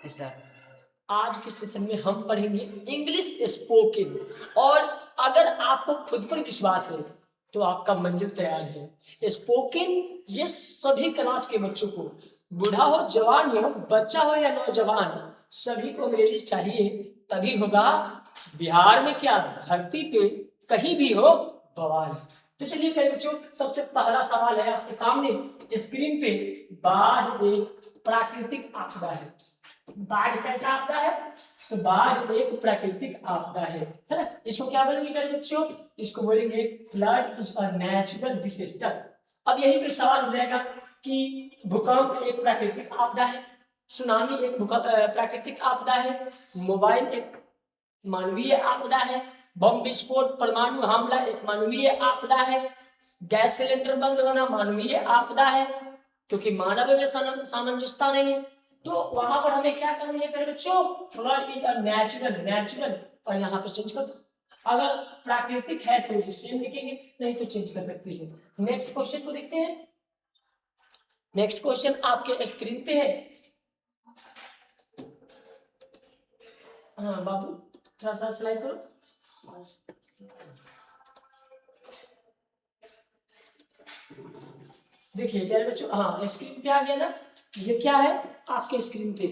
आज के सेशन में हम पढ़ेंगे इंग्लिश स्पोकन। और अगर आपको खुद पर विश्वास है तो आपका मंजिल तैयार है। स्पोकन ये सभी क्लास के बच्चों को, बूढ़ा हो जवान हो, बच्चा हो या नौजवान, सभी को अंग्रेजी चाहिए, तभी होगा बिहार में क्या, धरती पे कहीं भी हो बवाल। तो चलिए प्यारे बच्चों, सबसे पहला सवाल है आपके सामने स्क्रीन पे। बाढ़ एक प्राकृतिक आपदा है। बाढ़ कैसा आपदा है? तो बाढ़ एक प्राकृतिक आपदा है ना। इसको क्या बोलेंगे मेरे बच्चों? इसको बोलेंगे flood is a natural disaster. अब यहीं पे सवाल हो जाएगा कि भूकंप एक प्राकृतिक आपदा है, सुनामी एक प्राकृतिक आपदा है, मोबाइल एक मानवीय आपदा है, बम विस्फोट परमाणु हमला एक मानवीय आपदा है, गैस सिलेंडर बंद होना मानवीय आपदा है, क्योंकि मानव में सामंजस्यता नहीं है। तो वहां पर हमें क्या करना है मेरे बच्चों? फ्लड इज अ नेचुरल और यहाँ पे चेंज कर दो। अगर प्राकृतिक है तो सेम लिखेंगे, नहीं तो चेंज कर सकते हैं। नेक्स्ट क्वेश्चन को देखते हैं। नेक्स्ट क्वेश्चन आपके स्क्रीन पे है। हाँ बाबू, थोड़ा सा स्लाइड करो। देखिए प्यारे बच्चों, हाँ स्क्रीन पे आ गया ना। ये क्या है आपके स्क्रीन पे?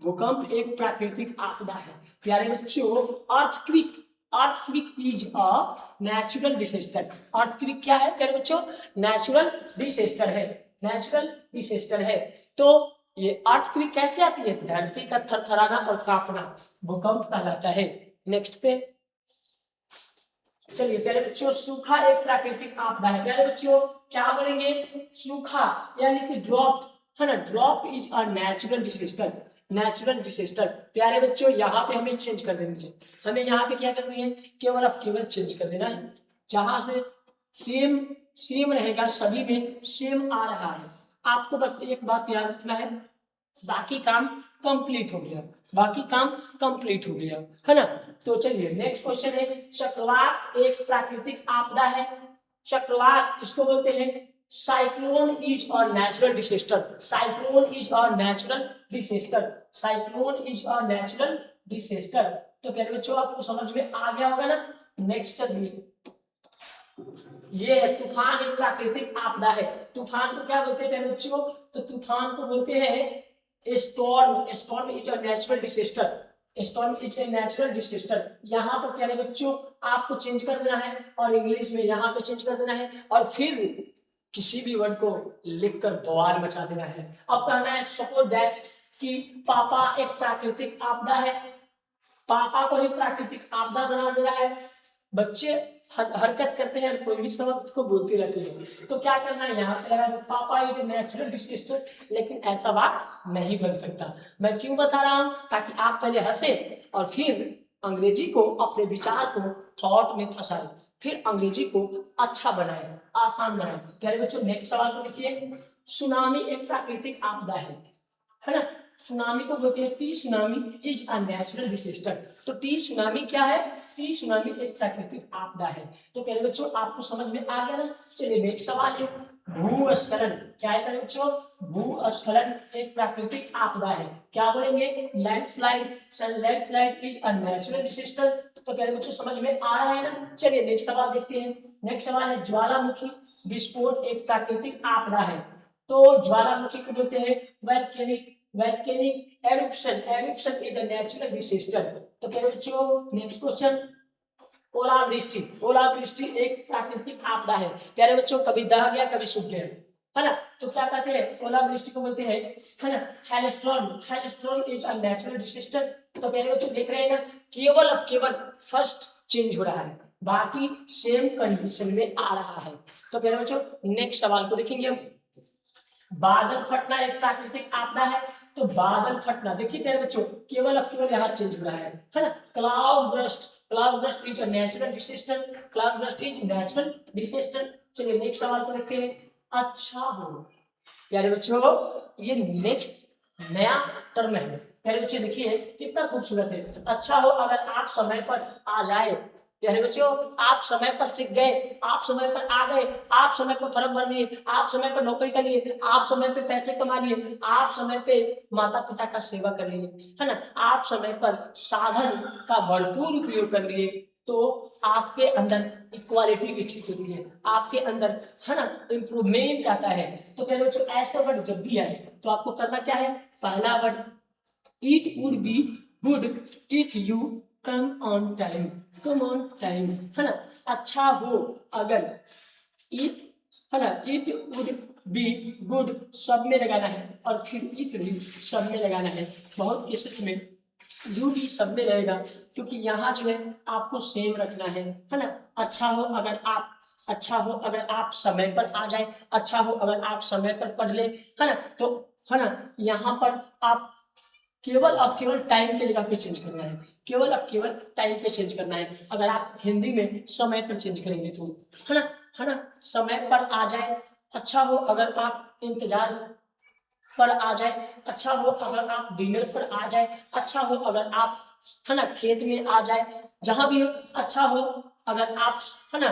भूकंप एक प्राकृतिक आपदा है। प्यारे बच्चों, earthquake, earthquake is a natural disaster. Earthquake क्या है प्यारे बच्चों? नेचुरल डिसास्टर है, नेचुरल डिसास्टर है। तो ये अर्थक्वेक कैसे आती है? धरती का थरथराना और कांपना भूकंप कहलाता है। नेक्स्ट पे चलिए प्यारे बच्चों, सूखा एक प्राकृतिक आपदा है। प्यारे बच्चों क्या बोलेंगे? सूखा यानी कि ड्रॉप है ना। Drop is a natural disaster, natural disaster. प्यारे बच्चों यहाँ पे हमें चेंज कर देनी है। हमें यहाँ पे क्या करनी है? केवल अब केवल चेंज कर देना है। जहां से सेम सेम रहेगा, सभी में सेम आ रहा है। आपको बस एक बात याद रखना है, बाकी काम कंप्लीट हो गया, बाकी काम कंप्लीट हो गया है ना। तो चलिए नेक्स्ट क्वेश्चन है। चक्रवात एक प्राकृतिक आपदा है। चक्रवात इसको बोलते हैं cyclone is a natural disaster. Cyclone is a natural disaster. Cyclone is a natural disaster. तो प्यारे बच्चों आपको समझ में आ गया होगा ना। नेक्स्ट चलिए, ये है तूफान एक प्राकृतिक आपदा है। तूफान को क्या बोलते हैं प्यारे बच्चों? तो तूफान को बोलते हैं storm. Storm is a natural disaster. Storm is a natural disaster. यहाँ पर प्यारे बच्चों आपको चेंज कर देना है और इंग्लिश में यहाँ पे चेंज कर देना है और फिर किसी भी वर्ड को लिखकर बवाल मचा देना है। अब कहना है सपोज दैट कि पापा एक प्राकृतिक आपदा है। पापा को ही प्राकृतिक आपदा बना दे रहा है। बच्चे हरकत करते हैं, कोई भी शब्द को बोलते रहते हैं। तो क्या करना है? यहाँ पे लगा पापा इज नेचुरल डिसास्टर, लेकिन ऐसा बात नहीं बन सकता। मैं क्यों बता रहा हूँ? ताकि आप पहले हंसे और फिर अंग्रेजी को, अपने विचार को थॉट में फंसाए, फिर अंग्रेजी को अच्छा बनाए, आसान बनाए। प्यारे बच्चों नेक्स्ट सवाल को देखिए। सुनामी एक प्राकृतिक आपदा है ना। सुनामी को बोलते हैं T tsunami is a natural disaster. तो टी सुनामी क्या है? टी सुनामी एक प्राकृतिक आपदा है। तो पहले बच्चों आपको समझ में आ गया ना। चलिए नेक्स्ट सवाल है। भूस्खलन क्या है पहले बच्चों? भूस्खलन एक प्राकृतिक आपदा है। क्या बोलेंगे? Landslide. Landslide is a natural disaster. तो पहले बच्चों समझ में आ रहा है ना। चलिए नेक्स्ट सवाल देखते हैं। नेक्स्ट सवाल है ज्वालामुखी विस्फोट एक प्राकृतिक आपदा है। तो ज्वालामुखी को बोलते हैं वैल्केनिक एरुप्शन। एरुप्शन इज द नेचुरल डिसास्टर। तो प्यारे बच्चों नेक्स्ट क्वेश्चन, ओलावृष्टि। ओलावृष्टि एक प्राकृतिक आपदा है। प्यारे बच्चों कभी दह गया कभी सूख गया है ना। तो क्या कहते हैं? ओलावृष्टि को बोलते हैं है ना hailstorm. Hailstorm is a natural disaster. तो प्यारे बच्चों देख रहे हैं ना, केवल फर्स्ट चेंज हो रहा है, बाकी सेम कंडीशन में आ रहा है। तो प्यारे बच्चों नेक्स्ट सवाल को देखेंगे हम। बादल फटना एक प्राकृतिक आपदा है। तो बादल फटना देखिए प्यारे बच्चों, केवल यहाँ चेंज हो रहा है ना। Cloud burst, cloud burst is a natural disaster. Cloud burst is natural disaster. चलिए नेक्स्ट सवाल को देखते हैं। अच्छा हो। प्यारे बच्चों ये नेक्स्ट नया टर्म है। प्यारे बच्चे देखिए कितना खूबसूरत है। अच्छा हो, अगर आप समय पर आ जाए प्यारे बच्चों, आप समय पर सीख गए, आप समय पर आ गए, आप समय पर फॉर्म भर लिए, आप समय पर नौकरी कर लिए, आप समय पे पैसे कमा लिए, आप समय पे माता पिता का सेवा कर लिए, है ना, आप समय पर साधन का भरपूर उपयोग कर लिए, तो आपके अंदर इक्वालिटी विकसित होती है, आपके अंदर, है ना, इम्प्रूवमेंट आता है। तो प्यारे बच्चों, ऐसे वर्ड जब भी आए तो आपको करना क्या है, पहला word, it would be good if you come on time, come on time, है ना, अच्छा हो अगर, इट, है ना, इट वुड बी गुड सब में लगाना है, और फिर इट भी सब में लगाना है। बहुत केसेस में यू भी सब में रहेगा, क्योंकि यहाँ जो है आपको सेम रखना है ना। अच्छा हो अगर आप, अच्छा हो अगर आप समय पर आ जाए, अच्छा हो अगर आप समय पर पढ़ ले, है ना, तो, है ना, यहाँ पर आप केवल, अब केवल टाइम के जगह पे चेंज करना है, केवल अब केवल टाइम पे चेंज करना है। अगर आप हिंदी में समय पर चेंज करेंगे तो, है ना, है ना, समय पर आ जाए, अच्छा हो अगर आप इंतजार पर आ जाए, अच्छा हो अगर आप डिनर पर आ जाए, अच्छा हो अगर आप, है ना, खेत में आ जाए, जहां भी हो, अच्छा हो अगर आप, है ना,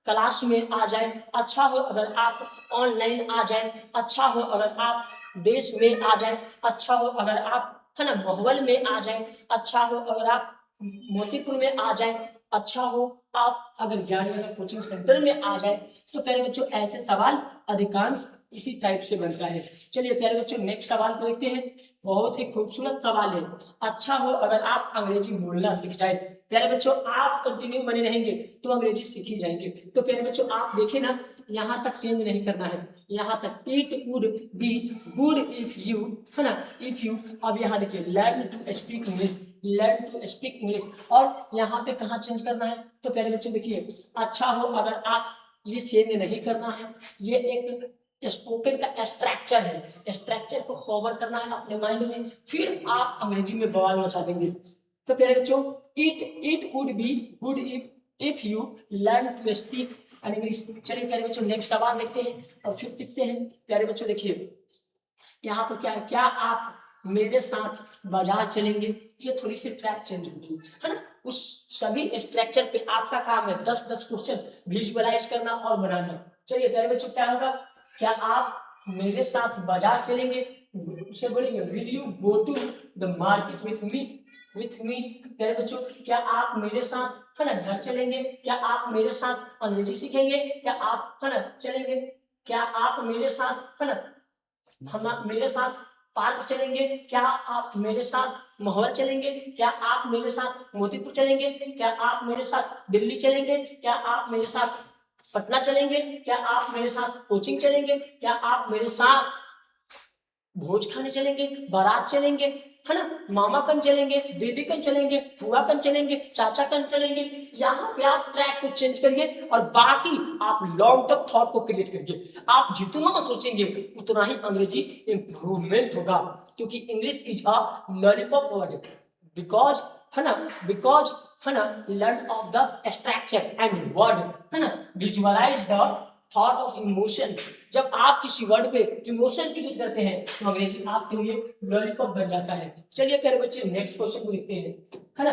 क्लास में आ जाए, अच्छा हो अगर आप ऑनलाइन आ जाए, अच्छा हो अगर आप देश में आ जाए, अच्छा हो अगर आप, है ना, माहौल में आ जाए, अच्छा हो अगर आप मोतीपुर में आ जाए, अच्छा हो आप अगर ज्ञाननगर कोचिंग सेंटर में आ जाए। तो प्यारे बच्चों, ऐसे सवाल अधिकांश इसी टाइप से बनता है। चलिए प्यारे बच्चों, नेक्स्ट सवाल को देखते हैं। बहुत ही खूबसूरत सवाल है, अच्छा हो अगर आप अंग्रेजी बोलना सीख जाए। प्यारे बच्चों, आप कंटिन्यू बने रहेंगे तो अंग्रेजी सीख ही जाएंगे। तो प्यारे बच्चों, आप देखें ना, यहाँ तक चेंज नहीं करना है, यहाँ तक it would be good if you, है ना, इफ यू, अब यहाँ देखिए learn to speak English, learn to speak English, और यहाँ पे कहाँ चेंज करना है, तो प्यारे बच्चों देखिए, अच्छा हो अगर आप, ये चेंज नहीं करना है, ये एक स्पोकन का स्ट्रक्चर है, स्ट्रक्चर को कवर करना है अपने माइंड में, फिर आप अंग्रेजी में बवाल मचा देंगे। तो प्यारे बच्चों, it would be good if you learn to speak an English. चलिए प्यारे बच्चों, नेक्स्ट सवाल देखते हैं और फिर सीखते हैं। प्यारे बच्चों देखिए, यहाँ पर क्या है, क्या आप मेरे साथ बाजार चलेंगे, ये थोड़ी सी ट्रैक चेंज होगी, है ना, उस सभी स्ट्रक्चर पे आपका काम है 10-10 क्वेश्चन विजुअलाइज करना और बनाना। चलिए प्यारे बच्चों, क्या होगा, क्या आप मेरे साथ बाजार चलेंगे, उसे बोलेंगे will you go to the market with me, with me. प्यारे बच्चों, क्या आप मेरे साथ, है ना, घर चलेंगे, क्या आप मेरे साथ अंग्रेजी सीखेंगे, क्या आप, है ना, चलेंगे, क्या आप मेरे साथ, है ना, हम मेरे साथ पार्क चलेंगे, क्या आप मेरे साथ माहौल चलेंगे, क्या आप मेरे साथ मोतीपुर चलेंगे, क्या आप मेरे साथ दिल्ली चलेंगे, क्या आप मेरे साथ पटना चलेंगे, क्या आप मेरे साथ कोचिंग चलेंगे, क्या आप मेरे साथ भोज खाने चलेंगे, बारात चलेंगे, है ना, मामा कन चलेंगे, दीदी कन चलेंगे, फुआ कन चलेंगे, चाचा कन चलेंगे। यहाँ पे आप ट्रैक को चेंज करिए और बाकी आप लॉन्ग टर्म थॉट को क्रिएट करिए। आप जितना सोचेंगे उतना ही अंग्रेजी इंप्रूवमेंट होगा, क्योंकि English is a lollipop word, because, है ना, बिकॉज, है ना, learn of the structure and word, है ना, visualise the thought of emotion. जब आप किसी वर्ड पे इमोशन यूज करते हैं तो अंग्रेजी आपके लिए लॉलीपॉप बन जाता है। चलिए प्यारे बच्चे, नेक्स्ट क्वेश्चन को देखते हैं, है ना।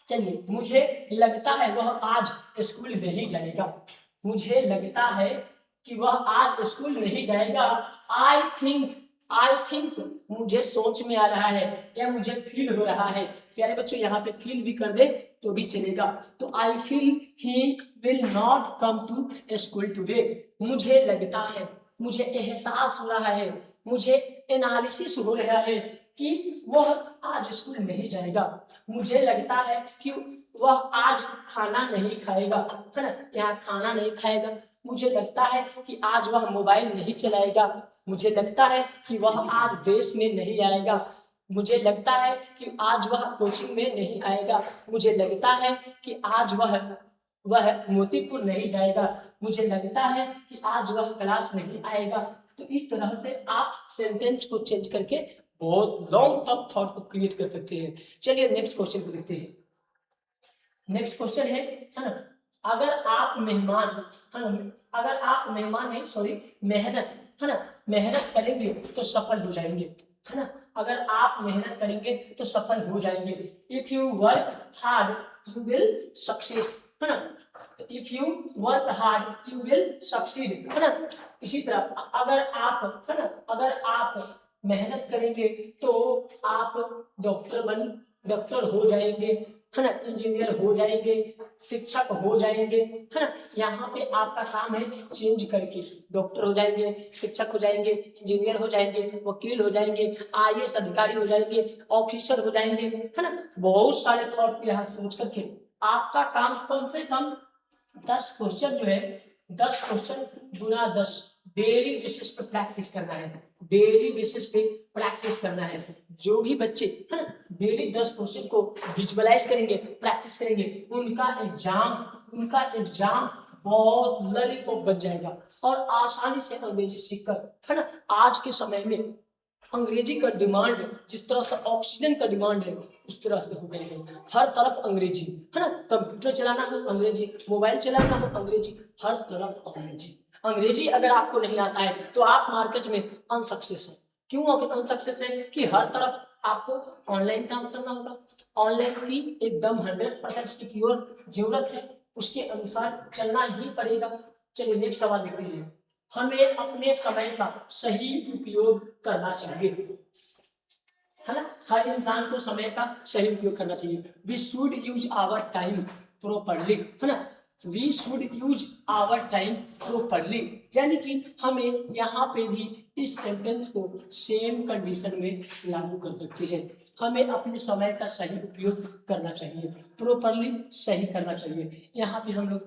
चलिए, मुझे लगता है वह आज स्कूल नहीं जाएगा, मुझे लगता है कि वह आज स्कूल नहीं जाएगा। आई थिंक, आई थिंक, मुझे सोच में आ रहा है या मुझे फील हो रहा है। प्यारे बच्चों, यहाँ पे फील भी कर दे तो भी चलेगा। तो I feel he will not come to school today. मुझे लगता है, मुझे एहसास हो रहा है, मुझे एनालिसिस हो रहा है कि वह आज स्कूल नहीं जाएगा। मुझे लगता है कि वह आज खाना नहीं खाएगा, है ना, यहाँ खाना नहीं खाएगा। मुझे लगता है कि आज वह मोबाइल नहीं चलाएगा। मुझे लगता है कि वह आज देश में नहीं आएगा। मुझे लगता है कि आज वह कोचिंग में नहीं आएगा। मुझे लगता है कि आज वह मोतीपुर नहीं जाएगा। मुझे लगता है कि आज वह क्लास नहीं आएगा। तो इस तरह से आप सेंटेंस को चेंज करके बहुत लॉन्ग टर्म थॉट को क्रिएट कर सकते हैं। चलिए नेक्स्ट क्वेश्चन को देखते हैं। नेक्स्ट क्वेश्चन है ना, अगर आप मेहमान, है ना, अगर आप मेहमान नहीं, सॉरी, मेहनत, है ना, मेहनत करेंगे तो सफल हो जाएंगे, है ना, अगर आप मेहनत करेंगे तो सफल हो जाएंगे। If you work hard you will success, है ना। If you work hard you will succeed, है ना। इसी तरह अगर आप, है ना, अगर आप मेहनत करेंगे तो आप डॉक्टर हो जाएंगे, है ना, इंजीनियर हो जाएंगे, शिक्षक हो जाएंगे, है ना। यहाँ पे आपका काम है चेंज करके, डॉक्टर हो जाएंगे, शिक्षक हो जाएंगे, इंजीनियर हो जाएंगे, वकील हो जाएंगे, आईएएस अधिकारी हो जाएंगे, ऑफिसर हो जाएंगे, है ना। बहुत सारे थॉट के यहाँ सोच करके आपका काम कम से कम 10 क्वेश्चन जो है, 10 क्वेश्चन गुना 10 डेली बेसिस पे प्रैक्टिस करना है, डेली बेसिस पे प्रैक्टिस करना है। जो भी बच्चे, है ना, डेली 10 क्वेश्चन को विजुअलाइज करेंगे, प्रैक्टिस करेंगे, उनका एग्जाम बहुत लॉलीपॉप बन जाएगा और आसानी से अंग्रेजी सीखकर, है ना। आज के समय में अंग्रेजी का डिमांड जिस तरह से ऑक्सीजन का डिमांड है उस तरह से हो गए हैं। हर तरफ अंग्रेजी, है ना, कंप्यूटर चलाना हो अंग्रेजी, मोबाइल चलाना हो अंग्रेजी, हर तरफ अंग्रेजी। अंग्रेजी अगर आपको नहीं आता है तो आप मार्केट में अनसक्सेस है। क्यों अनसक्सेस है? कि हर तरफ आपको ऑनलाइन काम करना होगा, ऑनलाइन की एकदम 100% सिक्योर जरूरत है, उसके अनुसार चलना ही पड़ेगा। चलिए नेक्स्ट सवाल देखते हैं। हमें अपने समय का सही उपयोग करना चाहिए, है ना। हर इंसान को समय का सही उपयोग करना चाहिए। We should use our time properly, है ना। We should use our time properly, यानी कि हमें यहाँ पे भी इस सेंटेंस को सेम कंडीशन में लागू कर सकते हैं। हमें अपने समय का सही उपयोग करना चाहिए, प्रॉपरली सही करना चाहिए। यहाँ पे हम लोग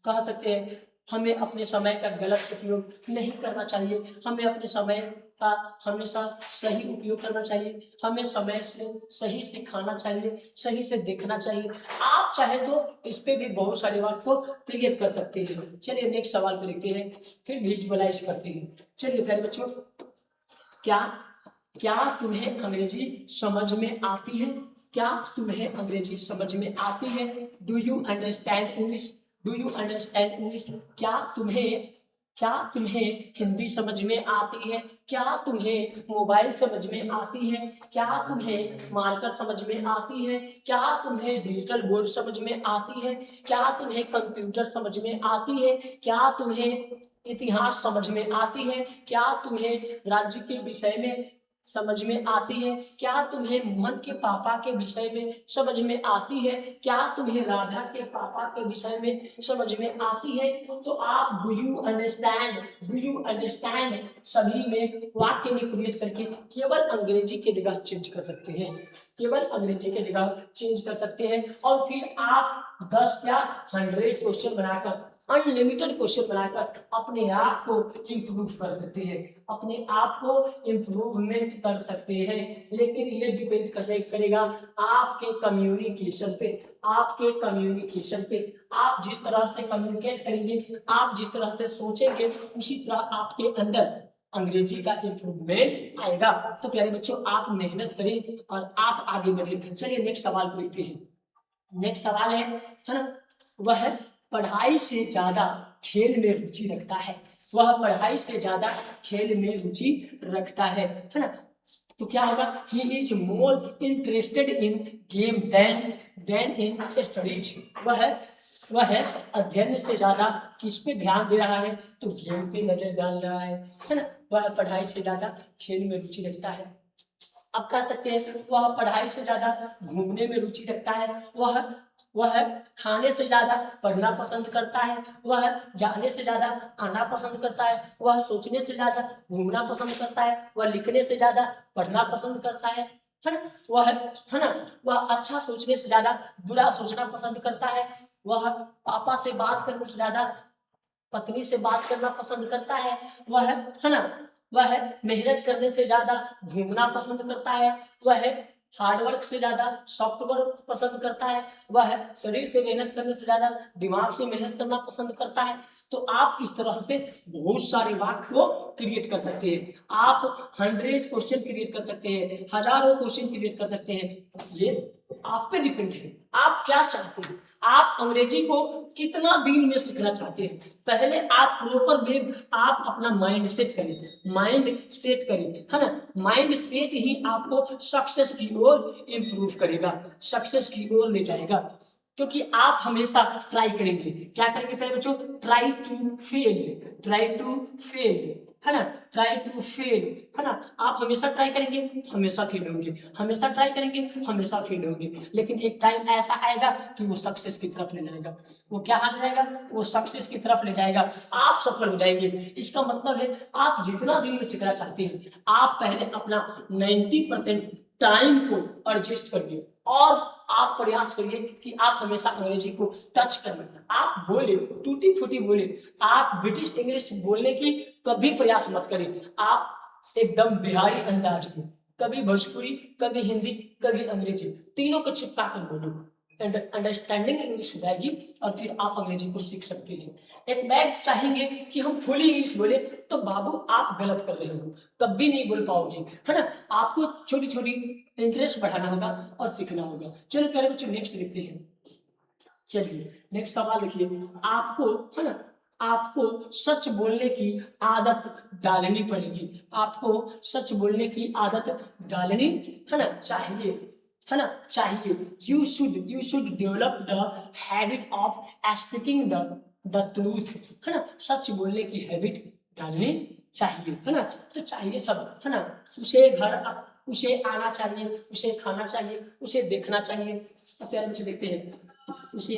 कह सकते हैं हमें अपने समय का गलत उपयोग नहीं करना चाहिए, हमें अपने समय का हमेशा सही उपयोग करना चाहिए, हमें समय से सही से खाना चाहिए, सही से देखना चाहिए। आप चाहे तो इस पे भी बहुत सारे वाक्य को क्रिएट कर सकते हैं। चलिए नेक्स्ट सवाल को लिखते हैं, फिर विजुअलाइज करते हैं। चलिए प्यारे बच्चों, क्या क्या तुम्हें अंग्रेजी समझ में आती है? क्या तुम्हें अंग्रेजी समझ में आती है? Do you understand English? Do you understand English? क्या तुम्हें हिंदी समझ में आती है? क्या तुम्हें मोबाइल समझ में आती है? क्या तुम्हें मार्कर समझ में आती है? क्या तुम्हें डिजिटल बोर्ड समझ में आती है? क्या तुम्हें कंप्यूटर समझ में आती है? क्या तुम्हें इतिहास समझ में आती है? क्या तुम्हें राज्य के विषय में समझ में आती है? क्या तुम्हें मोहन के पापा के विषय में समझ में आती है? क्या तुम्हें राधा के पापा के विषय में समझ में आती है? तो आप डू यू अंडरस्टैंड सभी में वाक्य में क्रिएट करके केवल अंग्रेजी के जगह चेंज कर सकते हैं, केवल अंग्रेजी के जगह चेंज कर सकते हैं। और फिर आप 10 या 100 क्वेश्चन बनाकर, अनलिमिटेड क्वेश्चन बनाकर अपने आप को इम्प्रूव कर सकते हैं, अपने आप को इम्प्रूवमेंट कर सकते हैं। लेकिन ये डिपेंड करेगा आपके कम्युनिकेशन पे, आपके कम्युनिकेशन पे। आप जिस तरह से कम्युनिकेट करेंगे, आप जिस तरह से सोचेंगे, उसी तरह आपके अंदर अंग्रेजी का इम्प्रूवमेंट आएगा। तो प्यारे बच्चों, आप मेहनत करें और आप आगे बढ़ें। चलिए नेक्स्ट सवाल को देखते हैं। नेक्स्ट सवाल है ना, वह पढ़ाई से ज्यादा खेल में रुचि रखता है। वह पढ़ाई से ज्यादा खेल में रुचि रखता है ना। तो क्या होगा? He is more interested in game than in studies. वह अध्ययन से ज्यादा किस पे ध्यान दे रहा है? तो गेम पे नजर डाल रहा है ना। वह पढ़ाई से ज्यादा खेल में रुचि रखता है। अब कह सकते हैं वह पढ़ाई से ज्यादा घूमने में रुचि रखता है। वह खाने से ज्यादा पढ़ना पसंद करता है। वह जाने से ज्यादा आना पसंद करता है। वह सोचने से ज्यादा घूमना पसंद करता है। वह लिखने से ज्यादा पढ़ना पसंद करता है ना। वह अच्छा सोचने से ज्यादा बुरा सोचना पसंद करता है। वह पापा से बात करने से ज्यादा पत्नी से बात करना पसंद करता है। वह मेहनत करने से ज्यादा घूमना पसंद करता है। वह हार्डवर्क से ज्यादा सॉफ्टवर्क पसंद करता है। वह शरीर से मेहनत करने से ज्यादा दिमाग से मेहनत करना पसंद करता है। तो आप इस तरह से बहुत सारे वाक्य को क्रिएट कर सकते हैं। आप 100 क्वेश्चन क्रिएट कर सकते हैं, हजारों क्वेश्चन क्रिएट कर सकते हैं। ये आप पे डिपेंड है, आप क्या चाहते हैं, आप अंग्रेजी को कितना दिन में सीखना चाहते हैं। पहले आप प्रॉपर वे आप अपना माइंड सेट करें, है ना। माइंड सेट ही आपको सक्सेस की ओर इंप्रूव करेगा, सक्सेस की ओर ले जाएगा। क्योंकि आप हमेशा ट्राई करेंगे। क्या करेंगे पहले बच्चों? Try to fail, try to fail, है ना, ट्राई टू फेल, है ना। आप हमेशा ट्राई करेंगे, हमेशा फेल होंगे, हमेशा ट्राई करेंगे, हमेशा फेल होंगे, लेकिन एक टाइम ऐसा आएगा कि वो सक्सेस की तरफ ले जाएगा। वो क्या हाल जाएगा? वो सक्सेस की तरफ ले जाएगा, आप सफल हो जाएंगे। इसका मतलब है आप जितना दिन में सीखना चाहते हैं, आप पहले अपना 90% टाइम को एडजस्ट करिए और आप प्रयास करिए कि आप हमेशा अंग्रेजी को टच करें। आप बोले, टूटी फूटी बोले, आप ब्रिटिश इंग्लिश बोलने की कभी प्रयास मत करें। आप एकदम बिहारी अंदाज में, कभी भोजपुरी, कभी हिंदी, कभी अंग्रेजी, तीनों को चिपका कर बोलो। अंडरस्टैंडिंग इंग्लिश हो जाएगी और फिर आप अंग्रेजी को सीख सकते हैं। एक बैग चाहेंगे कि हम फुली इंग्लिश बोले, तो बाबू आप गलत कर रहे हो, कभी नहीं बोल पाओगे, है ना। आपको छोटी छोटी इंटरेस्ट बढ़ाना होगा और सीखना होगा। चलो पहले बच्चों नेक्स्ट देखते हैं। चलिए नेक्स्ट सवाल देखिए, आपको, है ना, आपको सच बोलने की आदत डालनी पड़ेगी। आपको सच बोलने की आदत डालनी, है ना, चाहिए, है ना, चाहिए। You should develop the habit of speaking the truth, है ना। सच बोलने की हैबिट डालनी चाहिए, है ना। तो चाहिए सब, है ना। उसे उसे आना चाहिए, उसे खाना चाहिए, उसे देखना चाहिए। अब प्यारे बच्चे देखते हैं, उसे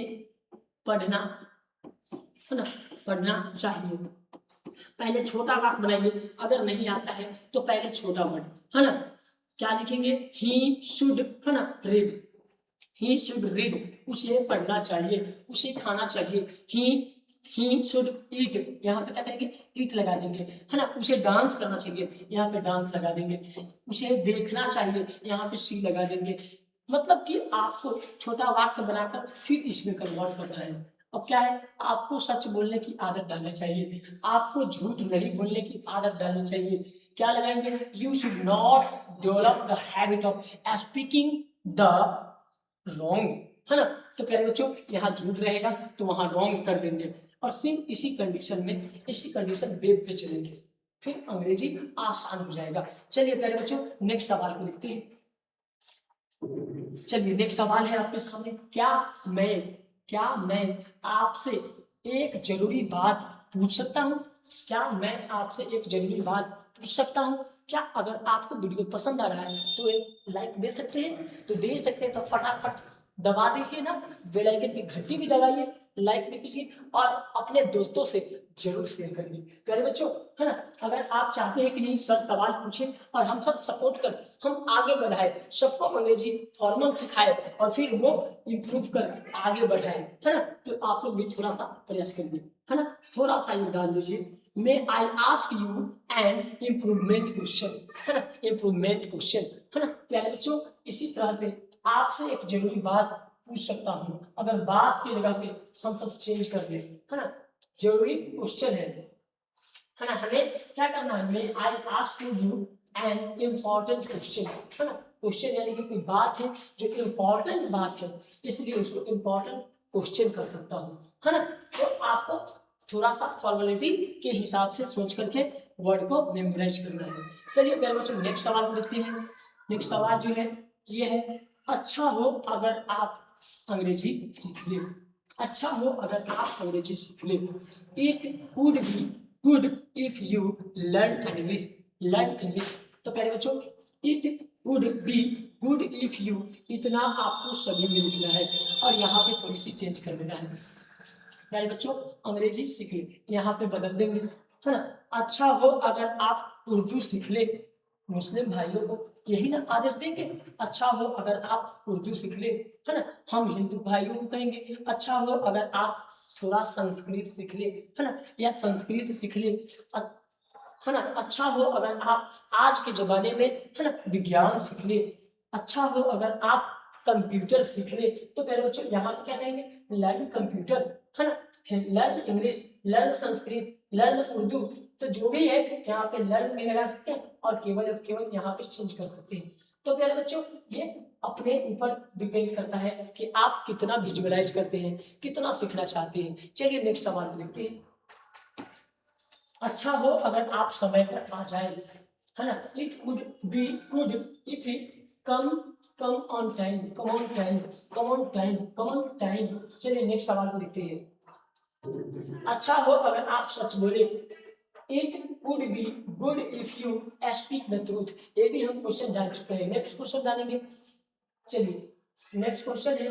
पढ़ना, है ना, पढ़ना चाहिए। पहले छोटा वाक्य बनाइए, अगर नहीं आता है तो पहले छोटा वर्ड, है ना। क्या लिखेंगे? ही शुड, है ना, रीड, ही शुड रीड, उसे पढ़ना चाहिए, उसे खाना चाहिए। ही शुड ईट, यहाँ पे क्या करेंगे? ईट लगा देंगे, है ना। उसे डांस करना चाहिए, यहाँ पे डांस लगा देंगे। उसे देखना चाहिए, यहाँ पे सी लगा देंगे। मतलब कि आपको छोटा वाक्य बनाकर फिर इसमें कन्वर्ट करना है। अब क्या है? आपको सच बोलने की आदत डालनी चाहिए, आपको झूठ नहीं बोलने की आदत डालनी चाहिए। क्या लगाएंगे? You should not develop the habit of speaking the wrong, है ना। तो प्यारे बच्चों यहाँ झूठ रहेगा तो वहां रॉन्ग कर देंगे और फिर इसी कंडीशन में, इसी कंडीशन वेब पे चलेंगे, फिर अंग्रेजी आसान हो जाएगा। चलिए प्यारे बच्चों नेक्स्ट सवाल को देखते हैं। चलिए नेक्स्ट सवाल है आपके सामने, क्या मैं आपसे एक जरूरी बात पूछ सकता हूँ? क्या मैं आपसे एक जरूरी बात पूछ सकता हूँ? क्या अगर आपको वीडियो पसंद आ रहा है तो एक लाइक दे सकते हैं? तो दे सकते हैं तो फटाफट दबा दीजिए ना, बेल आइकन की घंटी भी दबाइए, लाइक भी कीजिए और अपने दोस्तों से जरूर शेयर करिए। प्यारे बच्चों, है ना, अगर आप चाहते हैं कि नहीं सर सवाल पूछे और हम सब सपोर्ट कर, हम आगे बढ़ाए, सबको अंग्रेजी फॉर्मल सिखाए और फिर वो इम्प्रूव कर आगे बढ़ाए, है ना, तो आप लोग भी थोड़ा सा प्रयास करिए, है ना, थोड़ा सा योगदान दीजिए। May I ask you an improvement question, है ना, इम्प्रूवमेंट क्वेश्चन, है ना। प्यारे बच्चों इसी तरह पे आपसे एक जरूरी बात पूछ सकता हूँ, अगर बात की जगह पे हम सब चेंज कर दें, है ना, जरूरी क्वेश्चन है ना, हमें क्या करना है? May I ask you an important question, है ना। क्वेश्चन यानी कि कोई बात है जो इम्पोर्टेंट बात है, इसलिए उसको इम्पोर्टेंट क्वेश्चन कर सकता हूँ, है ना। तो आपको थोड़ा सा फॉर्मेलिटी के हिसाब से सोच करके वर्ड को मेमोराइज करना है। चलिए प्यारे बच्चों नेक्स्ट सवाल को देखते हैं। नेक्स्ट सवाल जो है ये है, अच्छा हो अगर आप अंग्रेजी सीख ले, अच्छा हो अगर आप अंग्रेजी सीख ले। It would be good if you learn English, learn English. तो प्यारे बच्चों it would be good if you, इतना आपको सभी में लिखना है और यहाँ पे थोड़ी सी चेंज कर देना है। प्यारे बच्चों अंग्रेजी सीख ले, यहाँ पे बदल देंगे, है ना। अच्छा हो अगर आप उर्दू सीख ले, मुस्लिम भाइयों को यही ना आदेश देंगे, अच्छा हो अगर आप उर्दू सीख ले, है ना। हम हिंदू भाइयों को कहेंगे अच्छा हो अगर आप थोड़ा संस्कृत सीख ले, है ना, या संस्कृत सीख ले, है ना। अच्छा हो अगर आप आज के जमाने में, है ना, विज्ञान सीख ले, अच्छा हो अगर आप कंप्यूटर सीख ले। तो प्यारे बच्चों यहाँ पे क्या कहेंगे? लर्न कंप्यूटर, है ना, learn English, learn Sanskrit, learn Urdu. तो जो भी है यहाँ पे लर्न भी लगा सकते हैं और केवल यहाँ पे चेंज कर सकते हैं। तो प्यारे बच्चों ये अपने ऊपर डिपेंड करता है कि आप कितना विजुअलाइज करते हैं, कितना सीखना चाहते हैं। चलिए नेक्स्ट सवाल देखते हैं। अच्छा हो अगर आप समय पर आ जाए, है ना। It could be good if it come come on time, come on time, come on time, come on time. चलिए नेक्स्ट सवाल को देखते हैं। अच्छा हो अगर आप सच बोले। It would be good if you speak the truth. ये भी हम क्वेश्चन जान चुके हैं, नेक्स्ट क्वेश्चन जानेंगे। चलिए नेक्स्ट क्वेश्चन है,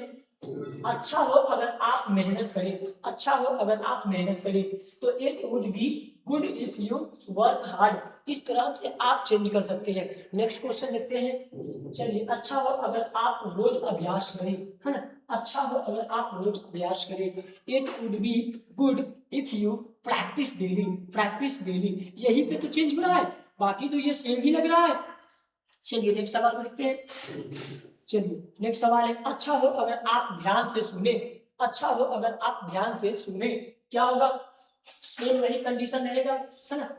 अच्छा हो अगर आप मेहनत करें। अच्छा हो अगर आप मेहनत करें तो it would be good if you work hard. इस तरह से आप चेंज कर सकते हैं। नेक्स्ट क्वेश्चन देखते हैं। चलिए अच्छा हो अगर आप रोज अभ्यास करें, है ना। अच्छा हो अगर आप रोज अभ्यास करें। It would be good if you practice daily. Practice daily, यही पे तो चेंज हो रहा है, बाकी तो ये सेम ही लग रहा है। चलिए नेक्स्ट सवाल को देखते हैं। चलिए नेक्स्ट सवाल है, अच्छा हो अगर आप ध्यान से सुने। अच्छा हो अगर आप ध्यान से सुने, क्या होगा, सेम वही कंडीशन रहेगा, है ना।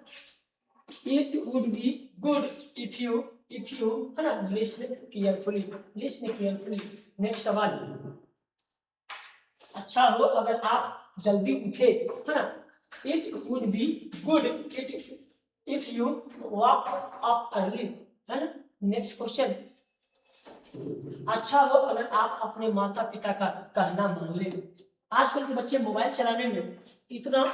It would be good if you है ना listen carefully, listen carefully. Next सवाल, अच्छा हो अगर आप जल्दी उठे, है ना। It would be good if you walk up early, है ना। नेक्स्ट क्वेश्चन, अच्छा हो अगर आप अपने माता पिता का कहना मान लें। आजकल के बच्चे मोबाइल चलाने में इतना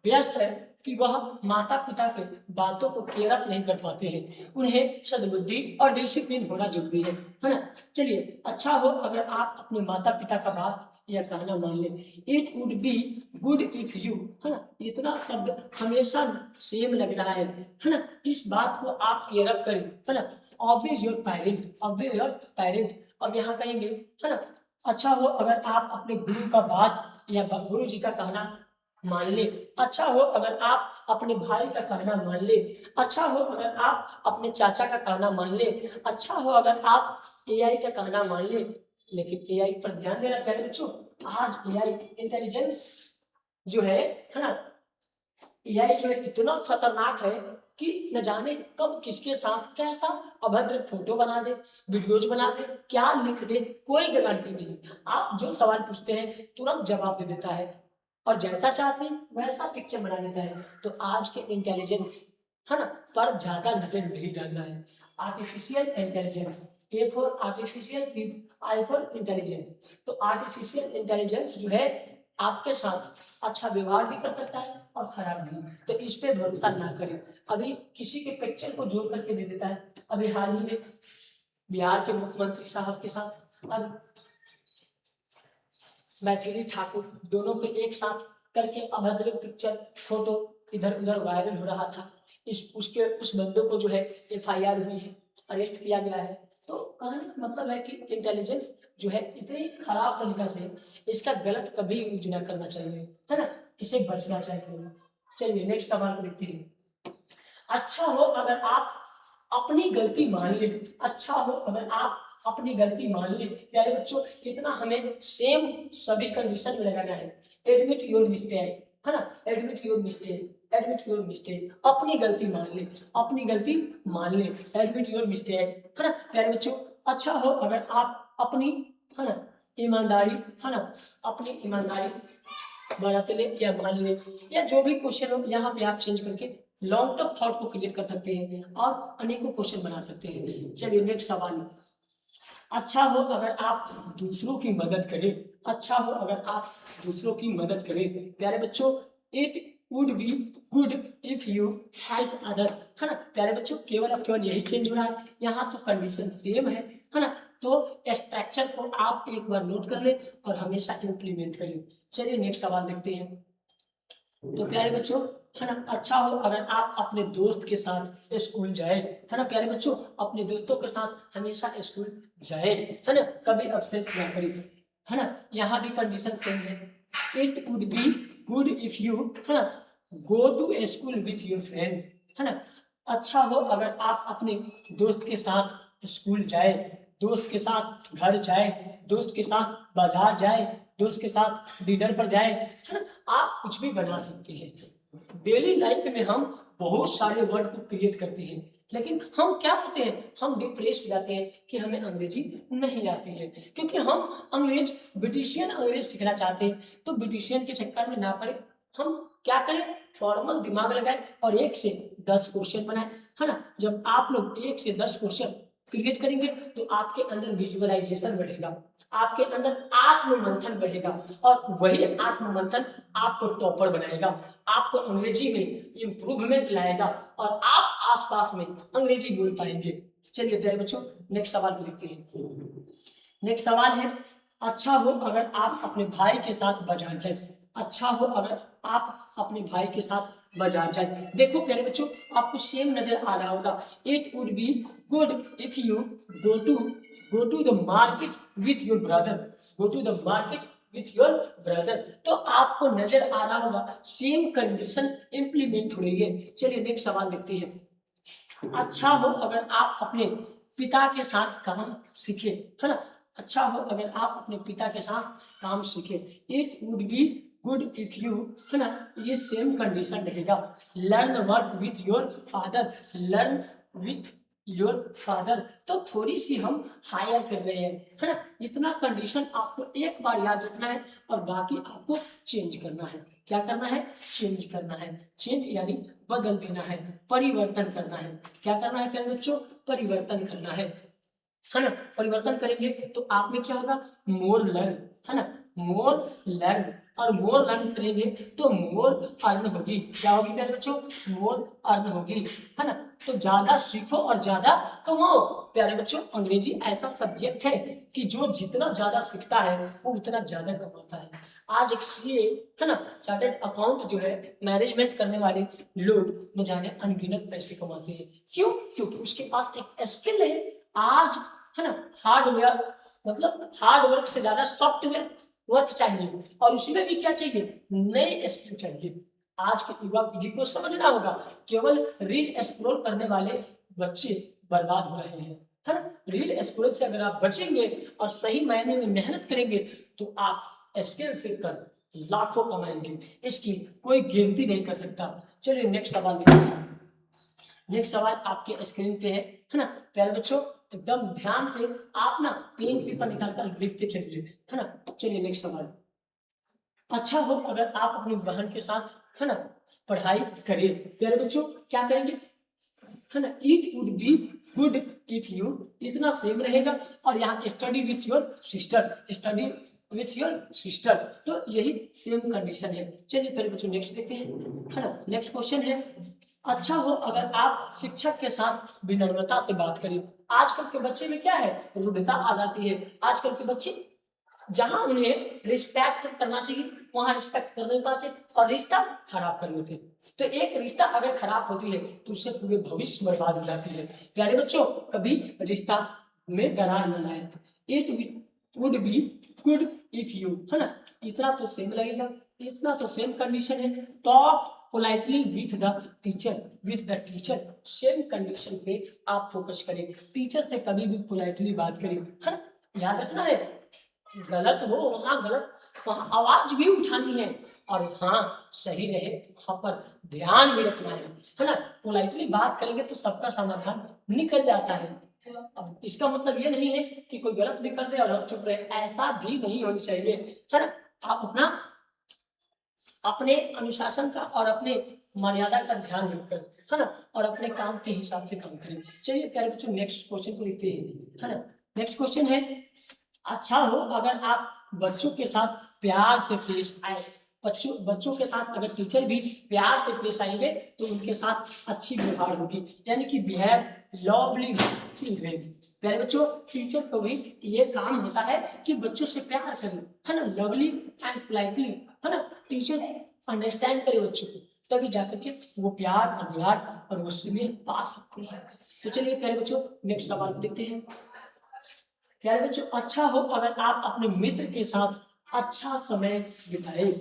व्यस्त है कि वह माता पिता के बातों को केयर अप नहीं कर पाते हैं। उन्हें सद्बुद्धि और डिसिप्लिन होना जरूरी है ना। चलिए अच्छा हो अगर आप अपने माता पिता का बात या कहना मान लें। It would be good if you, है ना। इतना शब्द हमेशा सेम लग रहा है ना। इस बात को आप केयर अप करें, है ना। ऑब्वे योर पेरेंट, ऑब्वे योर पेरेंट। अब यहाँ कहेंगे, है ना, अच्छा हो अगर आप अपने गुरु का बात या गुरु जी का कहना मान ले। अच्छा हो अगर आप अपने भाई का कहना मान ले। अच्छा हो अगर आप अपने चाचा का कहना मान ले। अच्छा हो अगर आप एआई का कहना मान ले। लेकिन एआई पर ध्यान देना प्यारे बच्चों, आज एआई इंटेलिजेंस जो है ना, एआई जो है इतना खतरनाक है कि न जाने कब किसके साथ कैसा अभद्र फोटो बना दे, वीडियोज बना दे, क्या लिख दे, कोई गारंटी नहीं। आप जो सवाल पूछते हैं तुरंत जवाब दे देता है और जैसा चाहते हैं वैसा पिक्चर बना देता है। तो आज के इंटेलिजेंस, है ना, पर ज्यादा नजर नहीं डालना है। Artificial intelligence, A for artificial, I for intelligence. तो आर्टिफिशियल इंटेलिजेंस जो है आपके साथ अच्छा व्यवहार भी कर सकता है और खराब भी, तो इस पे भरोसा ना करें। अभी किसी के पिक्चर को जोड़ करके दे देता है। अभी हाल ही में बिहार के मुख्यमंत्री साहब के साथ अब मैथिली ठाकुर दोनों को एक साथ करके अभद्र पिक्चर फोटो इधर उधर वायरल हो रहा था। उस बंदों को जो है एफआईआर हुई है, अरेस्ट किया गया है। तो कहने का मतलब है कि इंटेलिजेंस जो है इतनी खराब तरीका से, इसका गलत कभी यूज ना करना चाहिए, है ना, इसे बचना चाहिए। चलिए नेक्स्ट सवाल को देखते हैं। अच्छा हो अगर आप अपनी गलती मान ले। अच्छा हो अगर आप अपनी गलती मान ले। प्यारे बच्चों, इतना हमें सेम सभी कंडीशन में लगाना है। एडमिट योर मिस्टेक, है ना, admit your mistake, admit your mistake. अपनी गलती मान ले, अपनी गलती मान ले, एडमिट योर मिस्टेक, है ना। प्यारे बच्चों, अच्छा हो अगर आप अपनी, है ना, ईमानदारी, है ना, अपनी ईमानदारी बनाते ले या मान ले, या जो भी क्वेश्चन हो यहाँ पे आप चेंज करके लॉन्ग टर्म थॉट को क्रिएट कर सकते हैं और अनेकों क्वेश्चन बना सकते हैं। चलिए नेक्स्ट सवाल, अच्छा हो अगर आप दूसरों की मदद करें। अच्छा हो अगर आप दूसरों की मदद करें। प्यारे बच्चों, it would be good if you help other, है ना। प्यारे बच्चों, केवल अब केवल यही चेंज हो रहा है, यहाँ तो कंडीशन सेम है ना। तो स्ट्रक्चर को आप एक बार नोट कर ले और हमेशा इम्प्लीमेंट करें। चलिए नेक्स्ट सवाल देखते हैं। तो प्यारे बच्चों, है ना, अच्छा हो अगर आप अपने दोस्त के साथ स्कूल जाए, है ना। प्यारे बच्चों, अपने दोस्तों के साथ हमेशा स्कूल जाए, है ना, कभी अपसेट ना करें, है ना। यहाँ भी कंडीशन सेम है। It would be good if you, है ना, go to school with your friend, है ना। अच्छा हो अगर आप अपने दोस्त के साथ स्कूल जाए, दोस्त के साथ घर जाए, दोस्त के साथ बाजार जाए, दोस्त के साथ डिनर पर जाए, है ना। आप कुछ भी बना सकते हैं। डेली लाइफ में हम बहुत सारे वर्ड को क्रिएट करते हैं, लेकिन हम क्या होते हैं, हम डिप्रेस हो जाते हैं कि हमें अंग्रेजी नहीं आती है, क्योंकि हम ब्रिटिशियन अंग्रेज सीखना चाहते हैं। तो ब्रिटिशियन के चक्कर में ना पड़े, हम क्या करें, फॉर्मल दिमाग लगाए और 1 से 10 क्वेश्चन बनाए, है ना। जब आप लोग 1 से 10 क्वेश्चन क्रिएट करेंगे तो आपके अंदर विजुअलाइजेशन बढ़ेगा, आपके अंदर आत्ममंथन बढ़ेगा और वही आत्ममंथन आपको टॉपर बनाएगा, आपको अंग्रेजी में इंप्रूवमेंट लाएगा और आप आसपास में अंग्रेजी बोल पाएंगे। चलिए प्यारे बच्चों नेक्स्ट सवाल को देखते हैं। नेक्स्ट सवाल है, अच्छा हो अगर आप अपने भाई के साथ बाजार जाए। अच्छा हो अगर आप अपने भाई के साथ बाजार जाए। देखो प्यारे बच्चों आपको सेम नजर आ रहा होगा। It would be good if you go to the market with your brother, go to the market with your brother. तो आपको नजर आ रहा होगा सेम कंडीशन इंप्लीमेंट हो रही है। चलिए नेक्स्ट सवाल देखते हैं। अच्छा हो अगर आप अपने पिता के साथ काम सीखे, है ना। अच्छा हो अगर आप अपने पिता के साथ काम सीखे। It would be good if you, है ना, ये सेम कंडीशन रहेगा। Learn work with your father, learn with your father. तो थोड़ी सी हम हायर कर रहे हैं, है ना। इतना कंडीशन आपको एक बार याद रखना है और बाकी आपको चेंज करना है। क्या करना है? चेंज करना है। चेंज यानी बदल देना है, परिवर्तन करना है। क्या करना है प्यारे बच्चों? परिवर्तन करना है ना। परिवर्तन करेंगे तो आप में क्या होगा? मोर लर्न, है ना, मोर लर्न। और मोर लर्न करेंगे तो मोर अर्न होगी। क्या होगी प्यारे बच्चों? मोर अर्न होगी, है ना। तो ज्यादा सीखो और ज्यादा कमाओ। प्यारे बच्चों अंग्रेजी ऐसा सब्जेक्ट है कि जो जितना ज्यादा सीखता है वो उतना ज्यादा कमाता है। आज एक सीए, है ना, चार्टर्ड अकाउंट जो है, मैनेजमेंट करने वाले लोग न जाने अनगिनत पैसे कमाते हैं। क्यों? क्योंकि उसके पास एक स्किल है। आज, है ना, हार्डवेयर मतलब हार्ड वर्क से ज्यादा सॉफ्टवेयर वर्क चाहिए और उसमें भी क्या चाहिए? नए स्किल चाहिए। आज के युवा पीढ़ी को समझना होगा केवल रील स्क्रॉल करने वाले बच्चे बर्बाद हो रहे हैं, है ना। रील स्क्रॉल से अगर आप बचेंगे और सही मायने में मेहनत करेंगे तो आप स्किल सीखकर लाखों कमाएंगे। इसकी कोई गिनती नहीं कर सकता। चलिए नेक्स्ट सवाल देखते हैं। नेक्स्ट सवाल आपके स्क्रीन पे है ना। प्यारे बच्चों एकदम ध्यान से आप ना पेन पेपर निकालकर लिखते चलिए, है ना। चलिए नेक्स्ट सवाल। अच्छा हो अगर आप अपनी बहन के साथ, है ना, पढ़ाई करें। प्यारे बच्चों क्या करेंगे? है ना, it would be good if you, इतना सेम रहेगा। और यहाँ study with your sister, study with your sister. तो यही सेम कंडीशन है। चलिए पहले बच्चों नेक्स्ट देखते हैं, है ना। नेक्स्ट क्वेश्चन है, अच्छा हो अगर आप शिक्षक के साथ विनम्रता से बात करें। आजकल के बच्चे में क्या है? रूढ़ता आ जाती है। आजकल के बच्चे जहां उन्हें रिस्पेक्ट करना चाहिए वहां रिस्पेक्ट कर नहीं पाते और रिश्ता खराब कर लेते। तो एक रिश्ता अगर खराब होती है तो उससे पूरे भविष्य बर्बाद हो जाती है। प्यारे बच्चों कभी रिश्ता में दरार न लाए। It would be good if you, है ना, इतना तो सेम लगेगा, इतना तो सेम कंडीशन है। Talk politely with the teacher, with the teacher. Same condition पे आप फोकस करें। टीचर से कभी भी पोलाइटली बात करें, है ना। याद रखना है गलत हो वहां गलत, वहां आवाज भी उठानी है और हाँ सही रहे वहां पर ध्यान भी रखना है ना। पोलाइटली बात करेंगे तो सबका समाधान निकल जाता है। अब इसका मतलब ये नहीं है कि कोई गलत भी कर दे और हम चुप रहे, ऐसा भी नहीं होनी चाहिए, है ना। आप अपना अपने अनुशासन का और अपने मर्यादा का ध्यान रखकर, है ना, और अपने काम के हिसाब से काम करें। चलिए प्यारे बच्चों नेक्स्ट क्वेश्चन को लिखते हैं, है ना। नेक्स्ट क्वेश्चन है, अच्छा हो अगर आप बच्चों के साथ प्यार से पेश आए। बच्चों के साथ अगर टीचर भी प्यार से पेश आएंगे तो उनके साथ अच्छी व्यवहार होगी, यानी कि बिहेव लवली चिल्ड्रेन। प्यारे बच्चों टीचर को भी ये काम होता है कि बच्चों से प्यार करें, है ना, लवली एंड पोलाइटली, है ना। टीचर अंडरस्टैंड करे बच्चों को तभी जाकर के वो प्यार और दुलार और वसूली में पा सकते हैं। तो चलिए प्यारे बच्चों नेक्स्ट सवाल को देखते हैं। प्यारे बच्चों अच्छा हो अगर आप अपने मित्र के साथ अच्छा समय बिताए।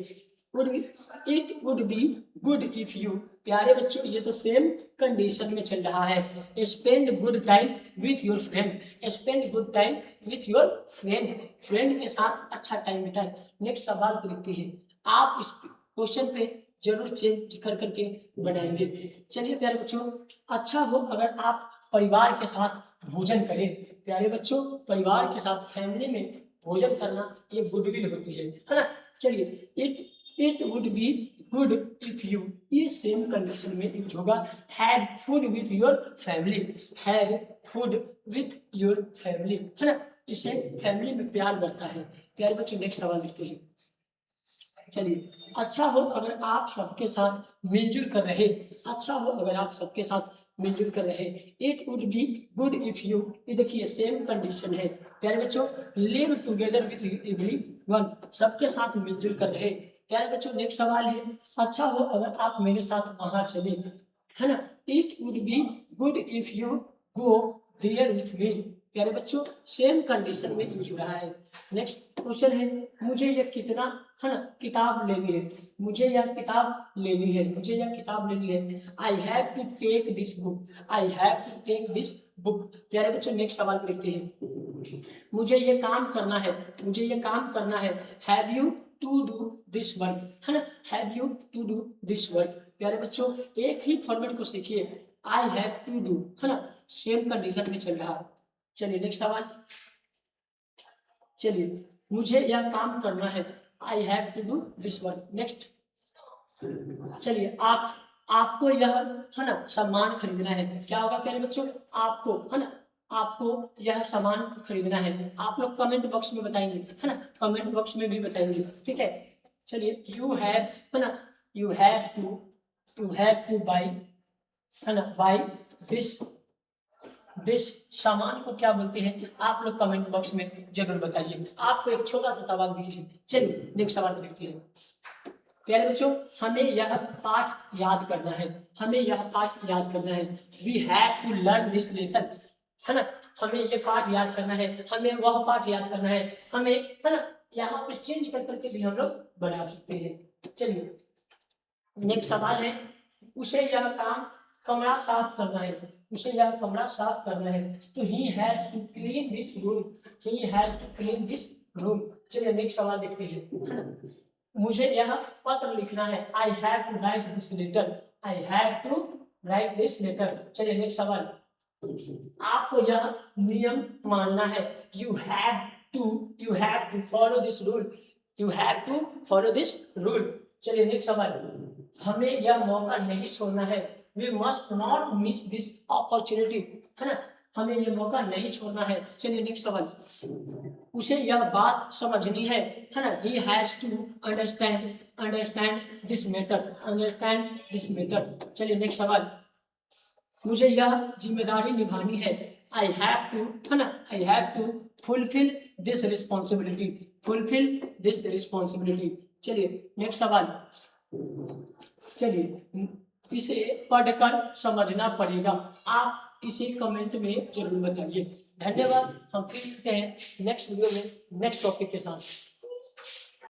It would be good if you. प्यारे बच्चों ये तो सेम कंडीशन में चल रहा है। Spend good time with your friend, spend good time with your friend, friend के साथ अच्छा टाइम बिताए। नेक्स्ट सवाल को देखते हैं। आप इस क्वेश्चन पे जरूर चेंज कर करके बनाएंगे। चलिए प्यारे बच्चों अच्छा हो अगर आप परिवार के साथ भोजन करें। प्यारे बच्चों परिवार के साथ फैमिली में भोजन करना ये गुडविल होती है ना। चलिए it would be good if you, ये सेम कंडीशन में यूज होगा। Had food with your family, had food with your family, है ना, इससे फैमिली में प्यार बढ़ता है। प्यारे बच्चों नेक्स्ट सवाल देखते हैं। चलिए, अच्छा हो अगर आप सबके साथ मिलजुल कर रहे, अच्छा हो अगर आप सबके साथ मिलजुल कर रहे। It would be good if you, ये देखिए सेम कंडीशन है। प्यारे बच्चों, लिव टुगेदर विथ एवरीवन, सबके साथ मिलजुल कर रहे। प्यारे बच्चों नेक्स्ट सवाल है, अच्छा हो अगर आप मेरे साथ वहां चले, है ना। It would be good if you go there with me. प्यारे बच्चों सेम कंडीशन में यूज हो रहा है। नेक्स्ट क्वेश्चन है, मुझे यह कितना, है ना, किताब लेनी है, मुझे यह किताब लेनी है, मुझे यह किताब लेनी है। I have to take this book, I have to take this book. प्यारे बच्चों नेक्स्ट सवाल देखते हैं, मुझे यह काम करना है, मुझे यह काम करना है। Have you to do this work, है ना, have you to do this work. प्यारे बच्चों एक ही फॉर्मेट को सीखिए, आई हैव टू डू, है ना, सेम कंडीशन में चल रहा। चलिए नेक्स्ट सवाल, चलिए मुझे यह काम करना है, I have to do this work. Next, चलिए आपको यह, है ना, सामान खरीदना है। क्या होगा प्यारे बच्चों, आपको, है ना, आपको यह सामान खरीदना है। आप लोग कमेंट बॉक्स में बताएंगे, है ना, कमेंट बॉक्स में भी बताएंगे, ठीक है। चलिए यू हैव, है ना, यू हैव टू बाई, है ना, बाई दिस सामान को क्या बोलते हैं, आप लोग कमेंट बॉक्स में जरूर बताइए। आपको एक छोटा सा सवाल दिए हैं। चलिए नेक्स्ट सवाल को देखते हैं। प्यारे बच्चों हमें यह पाठ याद करना है, हमें यह पाठ याद करना है। We have to learn this lesson, है ना, हमें ये पाठ याद करना है, हमें वह पाठ याद करना है, हमें, है ना, यहाँ पे चेंज कर करके भी हम लोग बना सकते हैं। चलिए नेक्स्ट सवाल है, उसे यह काम कमरा साफ करना है, उसे यह कमरा साफ करना है। तो he has to clean this room, he has to clean this room. चलिए नेक्स्ट सवाल देखते हैं, है ना, मुझे यह पत्र लिखना है। I have to write this letter, I have to write this letter. चलिए नेक्स्ट सवाल, आपको यह नियम मानना है। You have to follow this rule, you have to follow this rule. चलिए नेक्स्ट सवाल, हमें यह मौका नहीं छोड़ना है। We must not miss this opportunity, है ना, हमें यह मौका नहीं छोड़ना है। चलिए नेक्स्ट सवाल, उसे यह बात समझनी है ना, he has to understand this matter, understand this matter. चलिए नेक्स्ट सवाल, मुझे यह जिम्मेदारी निभानी है। आई हैव टू, है ना, I have to fulfil this responsibility, fulfil this responsibility. चलिए नेक्स्ट सवाल, चलिए इसे पढ़कर समझना पड़ेगा। आप इसे कमेंट में जरूर बताइए। धन्यवाद, हम फिर मिलते हैं नेक्स्ट वीडियो में नेक्स्ट टॉपिक के साथ।